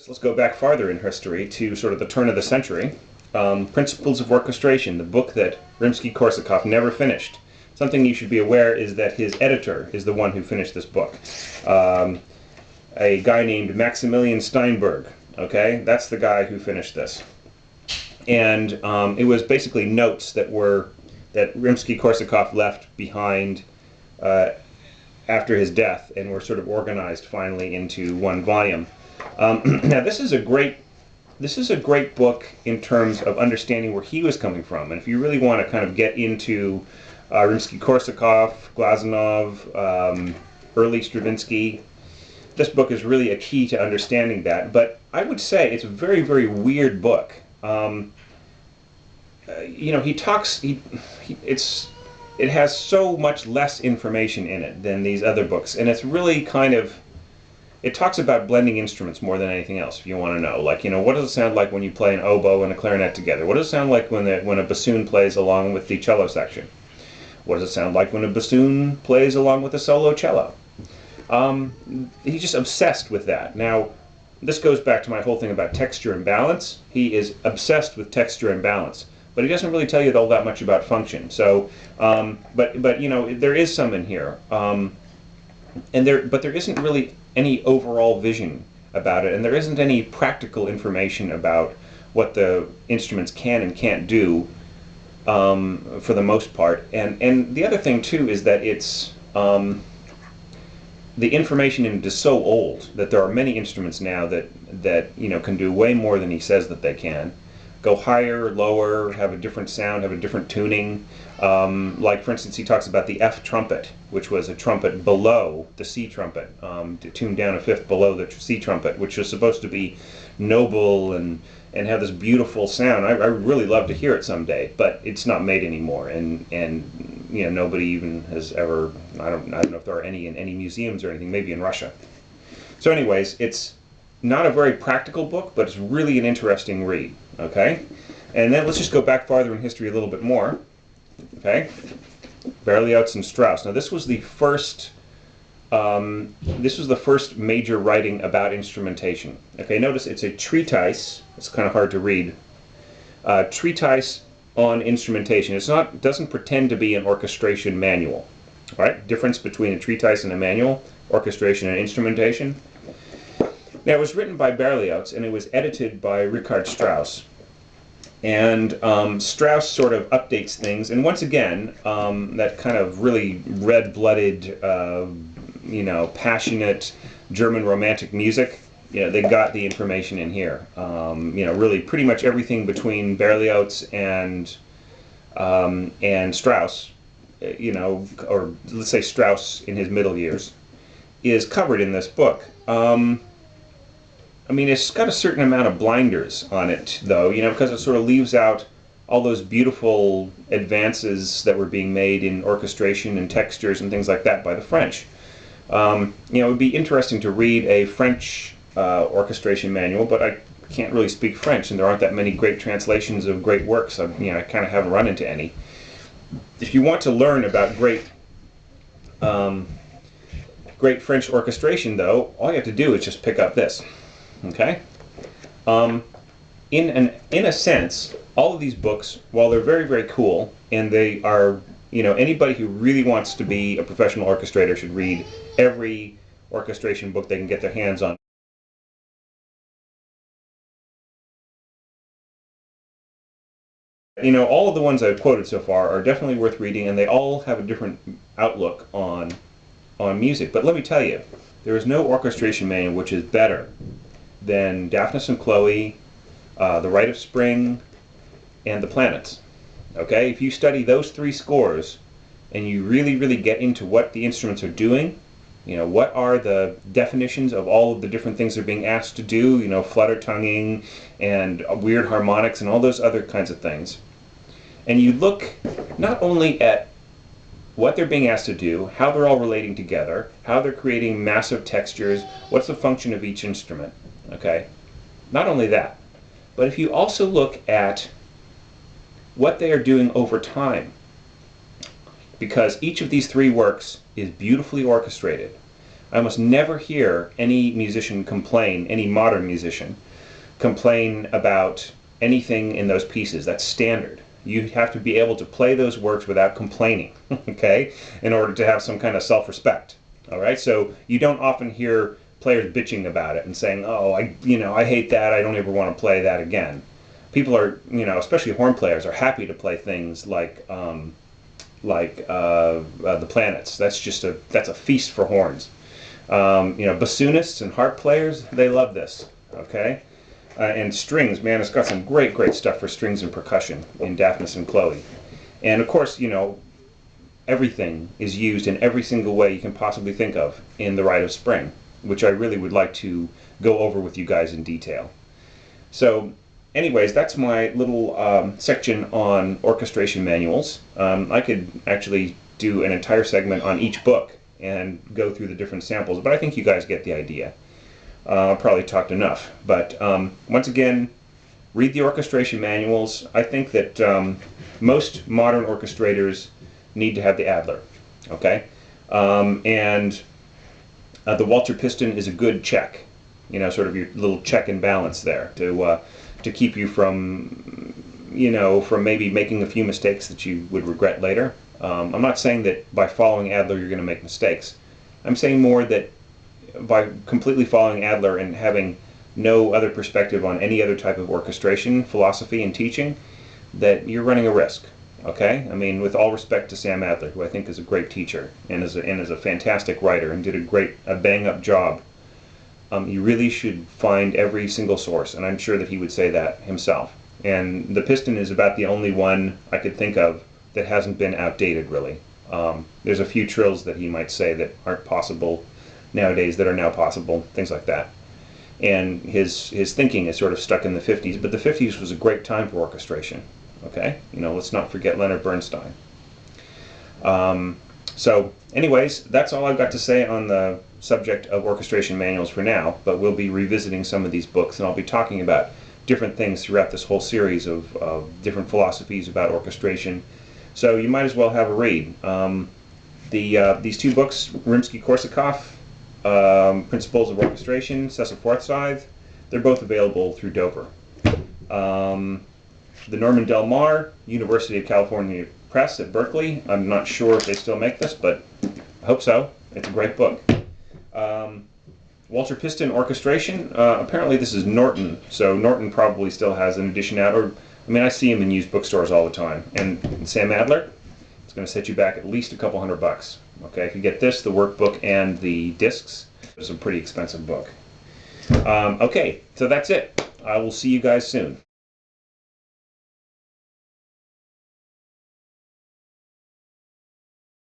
Let's go back farther in history to sort of the turn of the century. Principles of Orchestration, the book that Rimsky-Korsakov never finished. Something you should be aware is that his editor is the one who finished this book. A guy named Maximilian Steinberg, okay? That's the guy who finished this. And it was basically notes that Rimsky-Korsakov left behind after his death and were sort of organized finally into one volume. Now this is a great book in terms of understanding where he was coming from, and if you really want to kind of get into Rimsky-Korsakov, Glazunov, early Stravinsky, this book is really a key to understanding that. But I would say it's a very, very weird book. You know, it has so much less information in it than these other books, and it's really kind of, it talks about blending instruments more than anything else, if you want to know. Like, you know, what does it sound like when you play an oboe and a clarinet together? What does it sound like when a bassoon plays along with the cello section? What does it sound like when a bassoon plays along with a solo cello? He's just obsessed with that. Now, this goes back to my whole thing about texture and balance. He is obsessed with texture and balance, but he doesn't really tell you all that much about function. So, but you know, there is some in here, but there isn't really any overall vision about it, and there isn't any practical information about what the instruments can and can't do for the most part. And the other thing too is that it's the information in it is so old that there are many instruments now that you know can do way more than he says that they can. Go higher, lower, have a different sound, have a different tuning. Like, for instance, he talks about the F trumpet, which was a trumpet below the C trumpet, tuned down a fifth below the C trumpet, which was supposed to be noble and have this beautiful sound. I really love to hear it someday, but it's not made anymore, and you know, nobody even has ever. I don't know if there are any in any museums or anything. Maybe in Russia. So, anyways, it's not a very practical book, but it's really an interesting read. Okay, and then let's just go back farther in history a little bit more. Okay, Berlioz and Strauss. Now this was the first major writing about instrumentation. Okay, notice it's a treatise. It's kind of hard to read. Treatise on instrumentation. Doesn't pretend to be an orchestration manual. All right, difference between a treatise and a manual: orchestration and instrumentation. Now, it was written by Berlioz, and it was edited by Richard Strauss. And Strauss sort of updates things, and once again, that kind of really red-blooded, you know, passionate German romantic music, you know, they got the information in here. You know, really pretty much everything between Berlioz and Strauss, you know, or let's say Strauss in his middle years, is covered in this book. I mean, it's got a certain amount of blinders on it, though, you know, because it sort of leaves out all those beautiful advances that were being made in orchestration and textures and things like that by the French. You know, it would be interesting to read a French orchestration manual, but I can't really speak French, and there aren't that many great translations of great works. You know, I kind of haven't run into any. If you want to learn about great French orchestration, though, all you have to do is just pick up this. Okay? In a sense, all of these books, while they're very, very cool, and they are, you know, anybody who really wants to be a professional orchestrator should read every orchestration book they can get their hands on. You know, all of the ones I've quoted so far are definitely worth reading, and they all have a different outlook on music. But let me tell you, there is no orchestration manual which is better than Daphnis and Chloe, The Rite of Spring, and The Planets. Okay, if you study those three scores and you really, really get into what the instruments are doing, you know, what are the definitions of all of the different things they're being asked to do, you know, flutter tonguing and weird harmonics and all those other kinds of things, and you look not only at what they're being asked to do, how they're all relating together, how they're creating massive textures, what's the function of each instrument. Okay, not only that, but if you also look at what they are doing over time, because each of these three works is beautifully orchestrated. I almost never hear any musician complain, any modern musician complain about anything in those pieces. That's standard. You have to be able to play those works without complaining, okay, in order to have some kind of self-respect. All right, so you don't often hear players bitching about it and saying, "Oh, I hate that. I don't ever want to play that again." People are, especially horn players, are happy to play things like the planets. That's a feast for horns. Bassoonists and harp players, they love this. Okay. And strings, man, it's got some great stuff for strings and percussion in Daphnis and Chloe. And of course, everything is used in every single way you can possibly think of in The Rite of Spring, which I really would like to go over with you guys in detail. So, anyways, that's my little section on orchestration manuals. I could actually do an entire segment on each book and go through the different samples, but I think you guys get the idea. I've probably talked enough, but once again, read the orchestration manuals. I think that most modern orchestrators need to have the Adler, okay? And the Walter Piston is a good check, sort of your little check and balance there to keep you from, from maybe making a few mistakes that you would regret later. I'm not saying that by following Adler you're going to make mistakes. I'm saying more that by completely following Adler and having no other perspective on any other type of orchestration, philosophy, and teaching, that you're running a risk. Okay? I mean, with all respect to Sam Adler, who I think is a great teacher and is a fantastic writer and did a bang-up job, you really should find every single source, and I'm sure that he would say that himself. And the Piston is about the only one I could think of that hasn't been outdated, really. There's a few trills that he might say that aren't possible nowadays that are now possible, things like that. And his thinking is sort of stuck in the 50s, but the 50s was a great time for orchestration. Okay? Let's not forget Leonard Bernstein. So anyways, that's all I've got to say on the subject of orchestration manuals for now, but we'll be revisiting some of these books, and I'll be talking about different things throughout this whole series of different philosophies about orchestration. So you might as well have a read. These two books, Rimsky-Korsakov, Principles of Orchestration, Cecil Forsyth, they're both available through Dover. The Norman Del Mar, University of California Press at Berkeley. I'm not sure if they still make this, but I hope so. It's a great book. Walter Piston Orchestration, apparently this is Norton, so Norton probably still has an edition out, I see him in used bookstores all the time. And Sam Adler, it's going to set you back at least a couple $100. Okay, if you get this, the workbook and the discs, it's a pretty expensive book. Okay, so that's it. I will see you guys soon.